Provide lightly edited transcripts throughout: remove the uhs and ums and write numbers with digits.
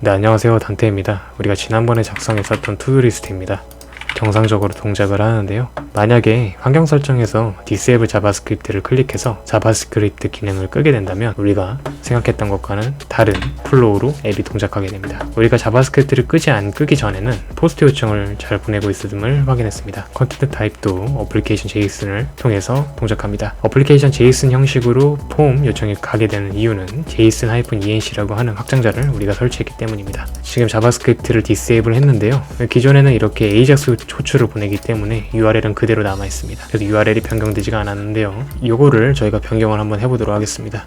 네, 안녕하세요. 단테입니다. 우리가 지난번에 작성했었던 투두리스트입니다. 정상적으로 동작을 하는데요. 만약에 환경 설정에서 Disable 자바스크립트를 클릭해서 자바스크립트 기능을 끄게 된다면 우리가 생각했던 것과는 다른 플로우로 앱이 동작하게 됩니다. 우리가 자바스크립트를 끄지 안 끄기 전에는 포스트 요청을 잘 보내고 있음을 확인했습니다. 컨텐트 타입도 어플리케이션 JSON을 통해서 동작합니다. 어플리케이션 JSON 형식으로 폼 요청이 가게 되는 이유는 JSON-ENC라고 하는 확장자를 우리가 설치했기 때문입니다. 지금 자바스크립트를 디세이블 했는데요. 기존에는 이렇게 AJAX 호출을 보내기 때문에 URL은 그대로 남아 있습니다. 그래서 URL이 변경되지가 않았는데요. 이거를 저희가 변경을 한번 해보도록 하겠습니다.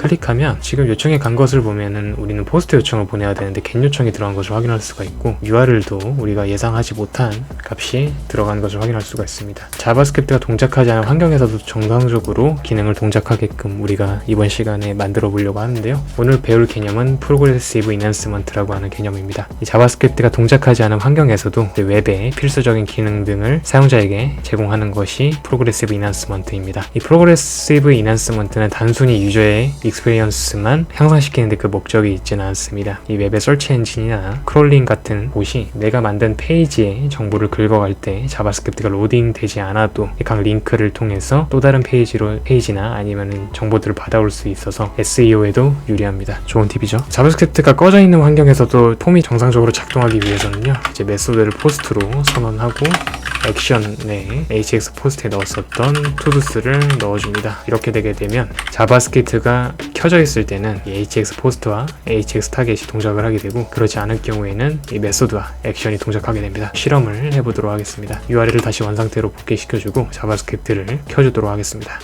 클릭하면 지금 요청이 간 것을 보면은 우리는 포스트 요청을 보내야 되는데 get 요청이 들어간 것을 확인할 수가 있고 URL도 우리가 예상하지 못한 값이 들어간 것을 확인할 수가 있습니다. 자바스크립트가 동작하지 않은 환경에서도 정상적으로 기능을 동작하게끔 우리가 이번 시간에 만들어 보려고 하는데요. 오늘 배울 개념은 Progressive Enhancement라고 하는 개념입니다. 이 자바스크립트가 동작하지 않은 환경에서도 웹의 필수적인 기능 등을 사용자에게 제공하는 것이 Progressive Enhancement입니다. 이 Progressive Enhancement는 단순히 유저의 익스페리언스만 향상시키는데 그 목적이 있지는 않습니다. 이 웹의 서치 엔진이나 크롤링 같은 곳이 내가 만든 페이지의 정보를 긁어갈 때 자바스크립트가 로딩 되지 않아도 각 링크를 통해서 또 다른 페이지나 아니면 정보들을 받아올 수 있어서 SEO에도 유리합니다. 좋은 팁이죠. 자바스크립트가 꺼져 있는 환경에서도 폼이 정상적으로 작동하기 위해서는요. 이제 메소드를 포스트로 선언하고 액션에 AJAX 포스트에 넣었었던 투두스를 넣어줍니다. 이렇게 되게 되면 자바스크립트가 켜져 있을 때는 이 AJAX 포스트와 AJAX 타겟이 동작을 하게 되고 그렇지 않을 경우에는 이 메소드와 액션이 동작하게 됩니다. 실험을 해보도록 하겠습니다. URL을 다시 원상태로 복귀시켜주고 자바스크립트를 켜주도록 하겠습니다.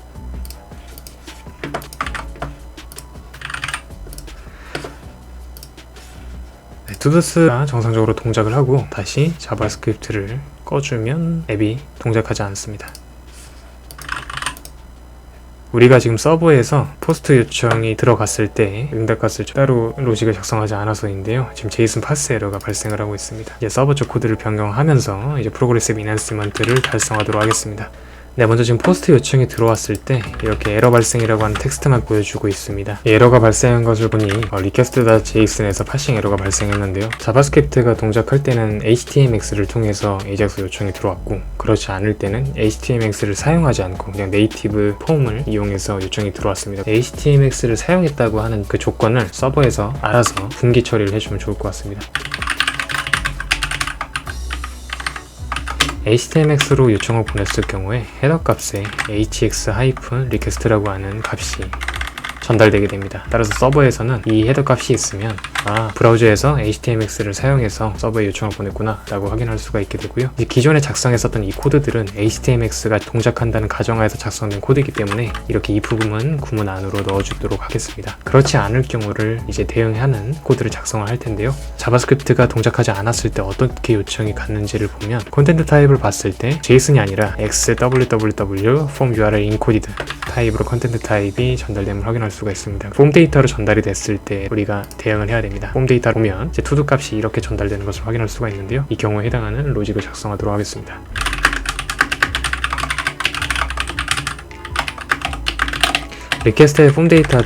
투두스가 정상적으로 동작을 하고 다시 자바스크립트를 꺼주면 앱이 동작하지 않습니다. 우리가 지금 서버에서 포스트 요청이 들어갔을 때 응답값을 따로 로직을 작성하지 않아서인데요. 지금 JSON 파스 에러가 발생을 하고 있습니다. 이제 서버 쪽 코드를 변경하면서 이제 프로그레시브 이난스먼트를 달성하도록 하겠습니다. 네, 먼저 지금 포스트 요청이 들어왔을 때 이렇게 에러 발생이라고 하는 텍스트만 보여주고 있습니다. 에러가 발생한 것을 보니 request.json에서 파싱 에러가 발생했는데요. 자바스크립트가 동작할 때는 HTMX를 통해서 AJAX 요청이 들어왔고 그렇지 않을 때는 HTMX를 사용하지 않고 그냥 네이티브 폼을 이용해서 요청이 들어왔습니다. HTMX를 사용했다고 하는 그 조건을 서버에서 알아서 분기 처리를 해주면 좋을 것 같습니다. HTMX로 요청을 보냈을 경우에 헤더 값에 hx-request라고 하는 값이 전달되게 됩니다. 따라서 서버에서는 이 헤더 값이 있으면 브라우저에서 HTMX를 사용해서 서버에 요청을 보냈구나 라고 확인할 수가 있게 되고요. 이제 기존에 작성했었던 이 코드들은 HTMX가 동작한다는 가정하에서 작성된 코드이기 때문에 이렇게 이 부분은 구문 안으로 넣어주도록 하겠습니다. 그렇지 않을 경우를 이제 대응하는 코드를 작성을 할 텐데요. 자바스크립트가 동작하지 않았을 때 어떻게 요청이 갔는지를 보면 콘텐트 타입을 봤을 때 JSON이 아니라 XWWW form URL encoded 타입으로 콘텐트 타입이 전달됨을 확인할 수가 있습니다. 폼 데이터로 전달이 됐을 때 우리가 대응을 해야 됩니다. 폼 데이터 보면 이제 투두 값이 이렇게 전달되는 것을 확인할 수가 있는데요. 이 경우에 해당하는 로직을 작성하도록 하겠습니다. 리퀘스트에 폼 데이터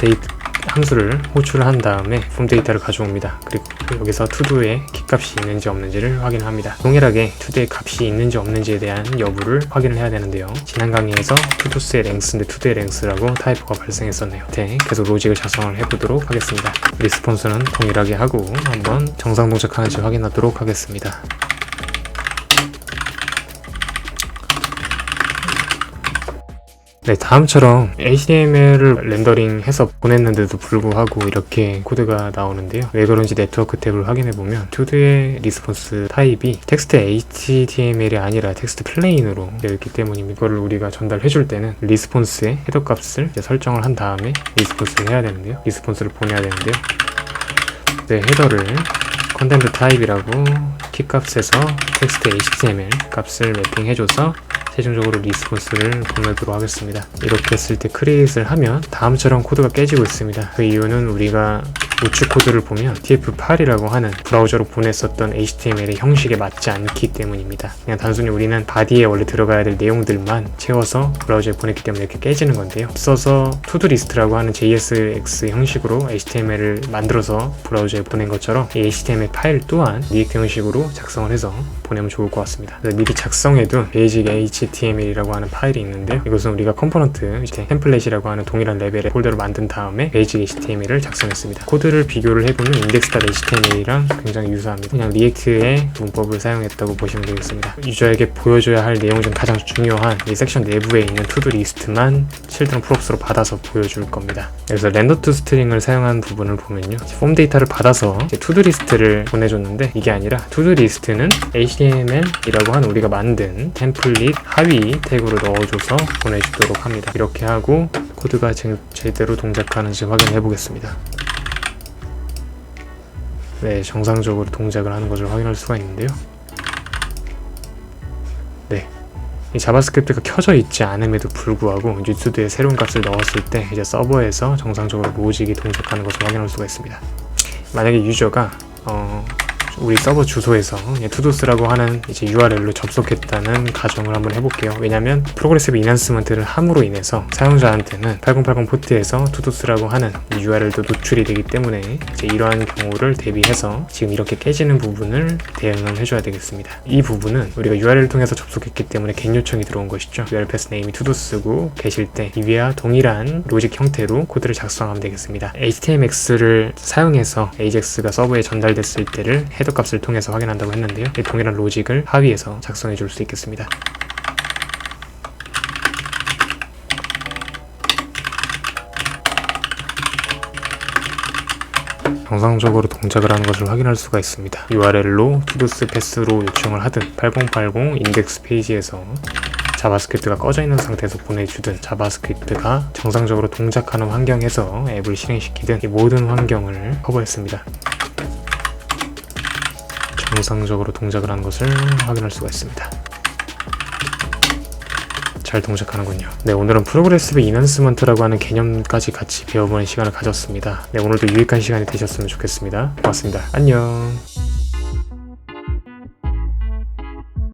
함수를 호출을 한 다음에 폼 데이터를 가져옵니다. 그리고 여기서 투두에 키값이 있는지 없는지를 확인합니다. 동일하게 투두에 값이 있는지 없는지에 대한 여부를 확인을 해야 되는데요. 지난 강의에서 투두스의 랭스인데 투두의 랭스라고 타이프가 발생했었네요. 계속 로직을 작성을 해보도록 하겠습니다. 리스폰스는 동일하게 하고 한번 정상 동작하는지 확인하도록 하겠습니다. 네, 다음처럼 HTML을 렌더링해서 보냈는데도 불구하고 이렇게 코드가 나오는데요. 왜 그런지 네트워크 탭을 확인해보면 투두의 리스폰스 타입이 텍스트 HTML이 아니라 텍스트 플레인으로 되어 있기 때문입니다. 이거를 우리가 전달해줄 때는 리스폰스의 헤더 값을 이제 설정을 한 다음에 리스폰스를 해야 되는데요. 리스폰스를 보내야 되는데요. 네, 헤더를 컨텐트 타입이라고 키값에서 텍스트 HTML 값을 매핑해줘서 최종적으로 리스폰스를 보내도록 하겠습니다. 이렇게 했을 때 크리에이트를 하면 다음처럼 코드가 깨지고 있습니다. 그 이유는 우리가 우측 코드를 보면 TF8이라고 하는 브라우저로 보냈었던 HTML의 형식에 맞지 않기 때문입니다. 그냥 단순히 우리는 바디에 원래 들어가야 될 내용들만 채워서 브라우저에 보냈기 때문에 이렇게 깨지는 건데요. 앞서서 투두리스트라고 하는 JSX 형식으로 HTML을 만들어서 브라우저에 보낸 것처럼 이 HTML 파일 또한 리액트 형식으로 작성을 해서 보내면 좋을 것 같습니다. 미리 작성해둔 베이직 HTML이라고 하는 파일이 있는데요. 이것은 우리가 컴포넌트 템플릿이라고 하는 동일한 레벨의 폴더를 만든 다음에 베이직 HTML을 작성했습니다. 코드를 비교를 해보면 index.html이랑 굉장히 유사합니다. 그냥 리액트의 문법을 사용했다고 보시면 되겠습니다. 유저에게 보여줘야 할 내용 중 가장 중요한 이 섹션 내부에 있는 투두 리스트만 실드랑 프롭스로 받아서 보여줄 겁니다. 그래서 렌더 투 스트링을 사용한 부분을 보면요, 폼 데이터를 받아서 투두 리스트를 보내줬는데 이게 아니라 투두 리스트는 HTML이라고 하는 우리가 만든 템플릿 하위 태그로 넣어줘서 보내주도록 합니다. 이렇게 하고 코드가 제대로 동작하는지 확인해 보겠습니다. 네, 정상적으로 동작을 하는 것을 확인할 수가 있는데요. 네, 이 자바스크립트가 켜져 있지 않음에도 불구하고 뉴투드에 새로운 값을 넣었을 때 이제 서버에서 정상적으로 로직이 동작하는 것을 확인할 수가 있습니다. 만약에 유저가 우리 서버 주소에서 투도스라고 하는 이제 URL로 접속했다는 가정을 한번 해볼게요. 왜냐면 프로그레시브 이난스먼트를 함으로 인해서 사용자한테는 8080 포트에서 투도스라고 하는 URL도 노출이 되기 때문에 이제 이러한 경우를 대비해서 지금 이렇게 깨지는 부분을 대응을 해줘야 되겠습니다. 이 부분은 우리가 URL을 통해서 접속했기 때문에 get 요청이 들어온 것이죠. URL 패스 네임이 투도스고 계실 때 이위와 동일한 로직 형태로 코드를 작성하면 되겠습니다. HTMX를 사용해서 AJAX가 서버에 전달됐을 때를 헤더 값을 통해서 확인한다고 했는데요. 이 동일한 로직을 하위에서 작성해 줄 수 있겠습니다. 정상적으로 동작을 하는 것을 확인할 수가 있습니다. URL로 투두스 패스로 요청을 하든 8080 인덱스 페이지에서 자바스크립트가 꺼져 있는 상태에서 보내주든 자바스크립트가 정상적으로 동작하는 환경에서 앱을 실행시키든 이 모든 환경을 커버했습니다. 정상적으로 동작을 하는 것을 확인할 수가 있습니다. 잘 동작하는군요. 네, 오늘은 프로그레시브 이난스먼트라고 하는 개념까지 같이 배워보는 시간을 가졌습니다. 네, 오늘도 유익한 시간이 되셨으면 좋겠습니다. 고맙습니다. 안녕.